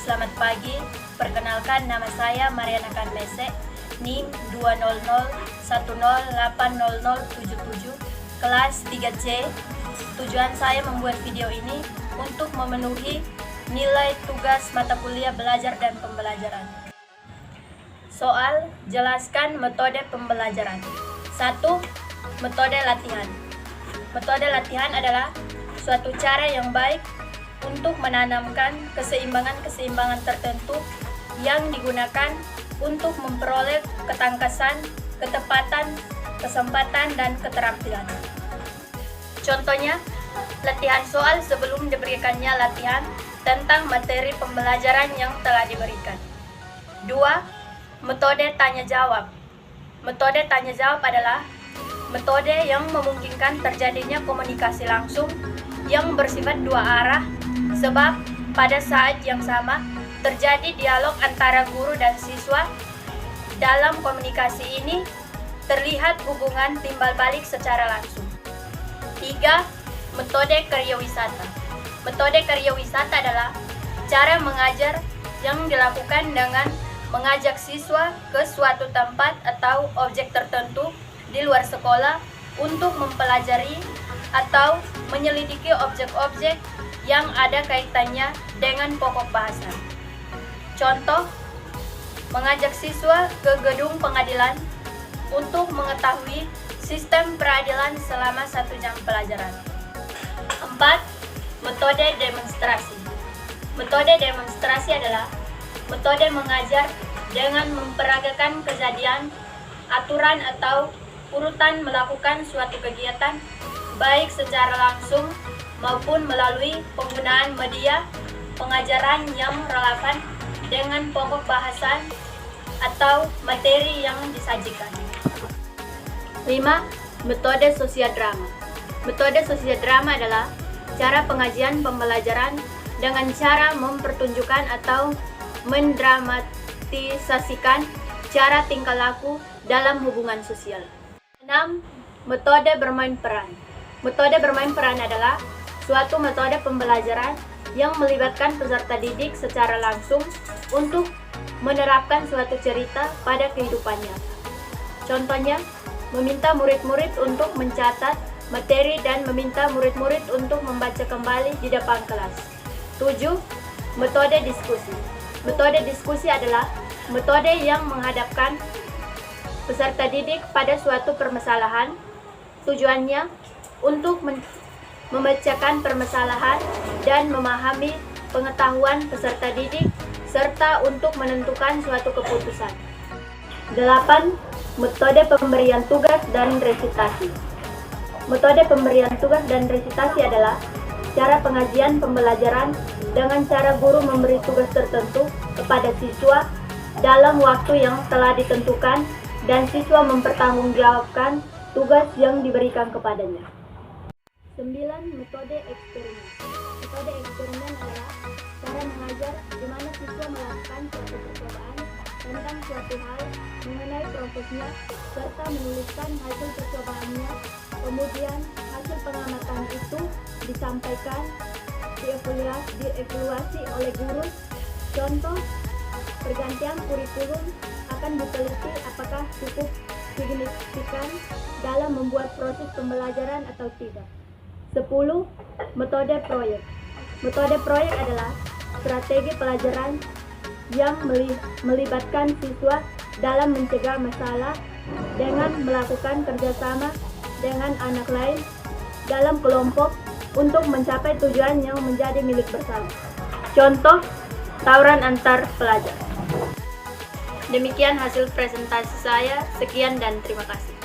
selamat pagi. Perkenalkan, nama saya Mariana Kanmese, NIM 20010800077, kelas 3C. Tujuan saya membuat video ini untuk memenuhi nilai tugas mata kuliah belajar dan pembelajaran. Soal, jelaskan metode pembelajaran. 1. Metode latihan. Metode latihan adalah suatu cara yang baik untuk menanamkan keseimbangan-keseimbangan tertentu yang digunakan untuk memperoleh ketangkasan, ketepatan, kesempatan, dan keterampilan. Contohnya, latihan soal sebelum diberikannya latihan tentang materi pembelajaran yang telah diberikan. 2. Metode tanya-jawab. Metode tanya-jawab adalah metode yang memungkinkan terjadinya komunikasi langsung yang bersifat dua arah, sebab pada saat yang sama terjadi dialog antara guru dan siswa. Dalam komunikasi ini terlihat hubungan timbal balik secara langsung. 3. Metode karyawisata. Metode karyawisata adalah cara mengajar yang dilakukan dengan mengajak siswa ke suatu tempat atau objek tertentu di luar sekolah untuk mempelajari atau menyelidiki objek-objek yang ada kaitannya dengan pokok bahasan. Contoh, mengajak siswa ke gedung pengadilan untuk mengetahui sistem peradilan selama 1 jam pelajaran. 4. Metode demonstrasi. Metode demonstrasi adalah metode mengajar dengan memperagakan kejadian, aturan atau urutan melakukan suatu kegiatan, baik secara langsung maupun melalui penggunaan media pengajaran yang relevan dengan pokok bahasan atau materi yang disajikan. 5. Metode sosiodrama. Metode sosiodrama adalah cara pengajian pembelajaran dengan cara mempertunjukkan atau mendramatisasikan cara tingkah laku dalam hubungan sosial. 6. Metode bermain peran. Metode bermain peran adalah suatu metode pembelajaran yang melibatkan peserta didik secara langsung untuk menerapkan suatu cerita pada kehidupannya. Contohnya, meminta murid-murid untuk mencatat materi dan meminta murid-murid untuk membaca kembali di depan kelas. 7. Metode diskusi. Metode diskusi adalah metode yang menghadapkan peserta didik pada suatu permasalahan. Tujuannya untuk memecahkan permasalahan dan memahami pengetahuan peserta didik serta untuk menentukan suatu keputusan. 8. Metode pemberian tugas dan resitasi. Metode pemberian tugas dan resitasi adalah cara pengajian pembelajaran dengan cara guru memberi tugas tertentu kepada siswa dalam waktu yang telah ditentukan dan siswa mempertanggungjawabkan tugas yang diberikan kepadanya. 9. Metode eksperimen. Metode eksperimen adalah cara mengajar di mana siswa melakukan suatu percobaan tentang suatu hal mengenai prosesnya serta menuliskan hasil percobaannya. Kemudian hasil pengamatan itu disampaikan, dievaluasi oleh guru. Contoh, pergantian kurikulum akan diteliti apakah cukup signifikan dalam membuat proses pembelajaran atau tidak. 10. Metode proyek. Metode proyek adalah strategi pelajaran yang melibatkan siswa dalam mencegah masalah dengan melakukan kerjasama dengan anak lain dalam kelompok untuk mencapai tujuan yang menjadi milik bersama. Contoh, tawuran antar pelajar. Demikian hasil presentasi saya. Sekian dan terima kasih.